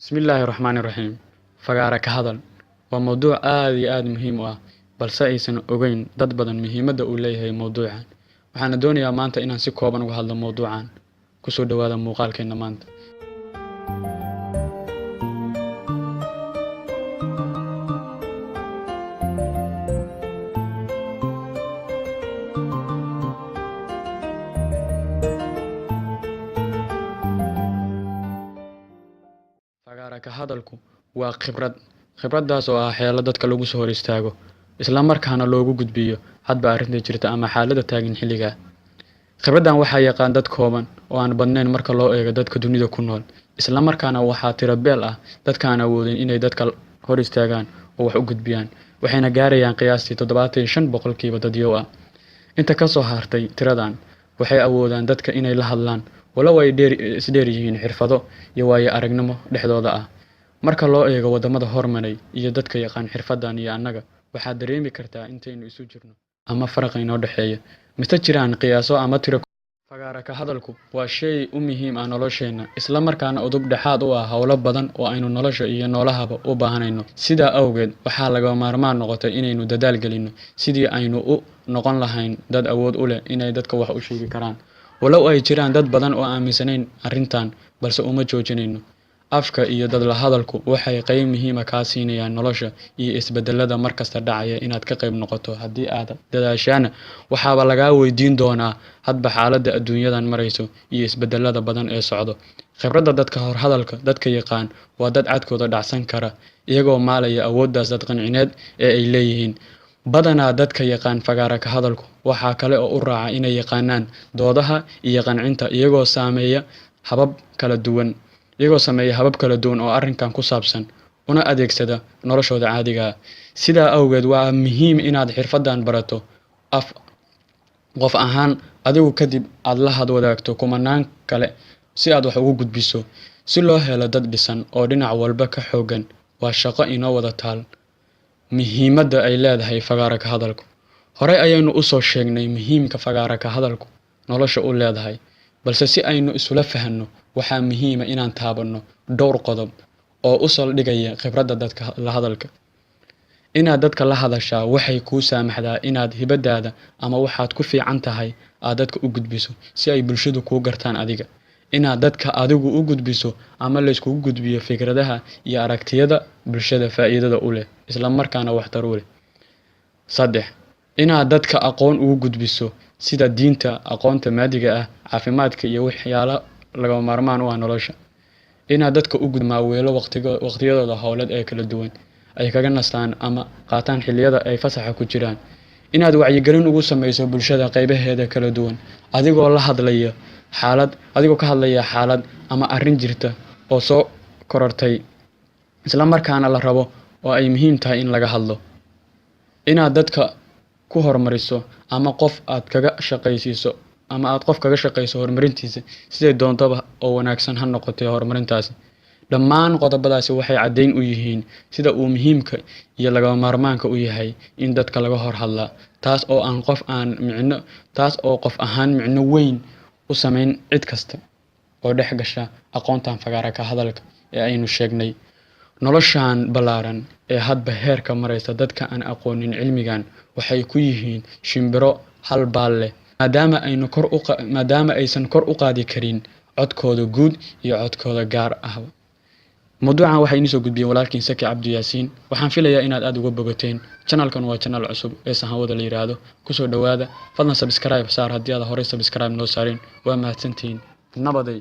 بسم الله الرحمن الرحيم فagaaro ka hadal waa mowduuc aad iyo aad muhiim u ah balse aysan ogeyn dad badan muhiimadda uu leeyahay mowduucan waxaan doonayaa maanta inaan si kooban uga hadlo mowduucan ku soo dhawaada muqaalkeena maanta fagaaro ka hadalku waa khibradaas oo ah xeelad dadka lagu soo hor istaago isla markaana loogu gudbiyo hadba arrinta jirta ama xaaladda taagan xilliga khibradan waxaa yaqaan dad kooban oo aan badnayn marka loo eego dadka dunida ku nool isla markaana waxaa tiro beel ah dadka aan awoodin inay dadka hor istaagaan oo wax u gudbiyaan waxayna gaarayaan qiyaastii 75% dadyow ah inta ka soo hartay tiradan waxay awoodaan dadka inay la hadlaan walaw ay isdheer yihiin xirfado iyo waayo aragnimo dhexdooda ah marka loo eego wadamada hormaray iyo dadka yaqaan xirfadan iyo annaga waxaad dareemi kartaa intaynu isu jirno ama faraq inoo dhaxeeya mise jiraan qiyaaso ama tiro fagaaro ka hadalku waa shay u muhiim ah nolosheena isla markaana udub dhexaad u ah howlo badan oo aynu nolosha iyo noolahaba u baahanayno sidaa awgeed waxaa laga maarmaan noqotay inaynu dadaal gelino sidii aynu u noqon lahayn dad awood u leh inay dadka wax u sheegi karaan walow ay jiraan dad badan oo aaminsanayn arrintan balse uma joojinayno afka iyo dad la hadalku waxay qayb muhiim ah ka siinayaan nolosha iyo isbedelada markasta dhacaya inaad ka qayb noqoto haddii aad dadaashaana waxaaba lagaa weydiin doonaa hadba xaaladda adduunyadan marayso iyo isbedelada badan ee socdo khibradda dadka hor hadalka dadka yaqaan waa dad cadkooda dhacsan kara iyagoo maalaya awooddaas dad qancineed ee ay leeyihiin badanaa dadka yaqaan fagaaro ka hadalku waxaa kale oo u raaca inay yaqaanaan doodaha iyo qancinta iyagoo sameeya habab kala duwan oo arrinkan ku saabsan una adeegsada noloshooda caadiga ah sidaa awgeed waa muhiim inaad xirfadan barato qof ahaan adigu kadib aad la had wadaagto kumanaan kale si aad wax ugu gudbiso si loo helo dad dhisan oo dhinac walba ka xoogan waa shaqo inoo wada taal muhiimadda ay leedahay fagaaro ka hadalku horey ayaynu u soo sheegnay muhiimka fagaaro ka hadalku nolosha u leedahay balse si aynu isula fahanno waxaa muhiima inaan taabanno dhowr qodob oo u saldhigaya khibradda dadka la hadalka inaad dadka la hadashaa waxay kuu saamaxdaa inaad hibadaada ama waxaad ku fiican tahay aad dadka u gudbiso si ay bulshadu kuu gartaan adiga inaad dadka adigu u gudbiso ama layskugu gudbiyo fikradaha iyo aragtiyada bulshada faa'iidada u leh isla markaana waxtar u leh 3 inaad dadka aqoon ugu gudbiso sida diinta aqoonta maadiga ah caafimaadka iyo waxyaalo laga maarmaan u ah nolosha inaad dadka u gudmaa weelo waqtiyadooda howleed ee kala duwan ay kaga nastaan ama qaataan xilliyada ay fasaxa ku jiraan inaad wacyigelin ugu sameyso bulshada qaybaheeda kala duwan adigoo ka hadlaya xaalad ama arrin jirta oo soo korortay isla markaana la rabo oo ay muhiim tahay in laga hadlo inaad dadka ku hormariso ama qof aad kaga shaqayso horumarintiisa siday doontaba oo wanaagsan ha noqotay horumarintaasi dhammaan qodobadaasi waxay caddeyn u yihiin sida uu muhiimka iyo laga maarmaanka u yahay in dadka laga hor hadlaa taas oo qof ahaan micno weyn u sameyn cid kasta oo dhex gasha aqoontan fagaaro ka hadalka ee aynu sheegnay noloshan ballaaran ee hadba heerka maraysa dadka aan aqoonin cilmigan waxay ku yihiin shimbiro hal baal leh maadaama aysan kor u qaadi karin codkooda guud iyo codkooda gaar ah mawduucan waxay inoo soo gudbiyeen walaalkiin Saki Cabdi Yaasiin waxaan filayaa inaad aad uga bogateen channelkan waa channel cusub ee sahawada la yiraahdo ku soo dhawaada fadlan subscribe saar haddii aad hore subscribe noo saarin waa mahadsantiin nabaday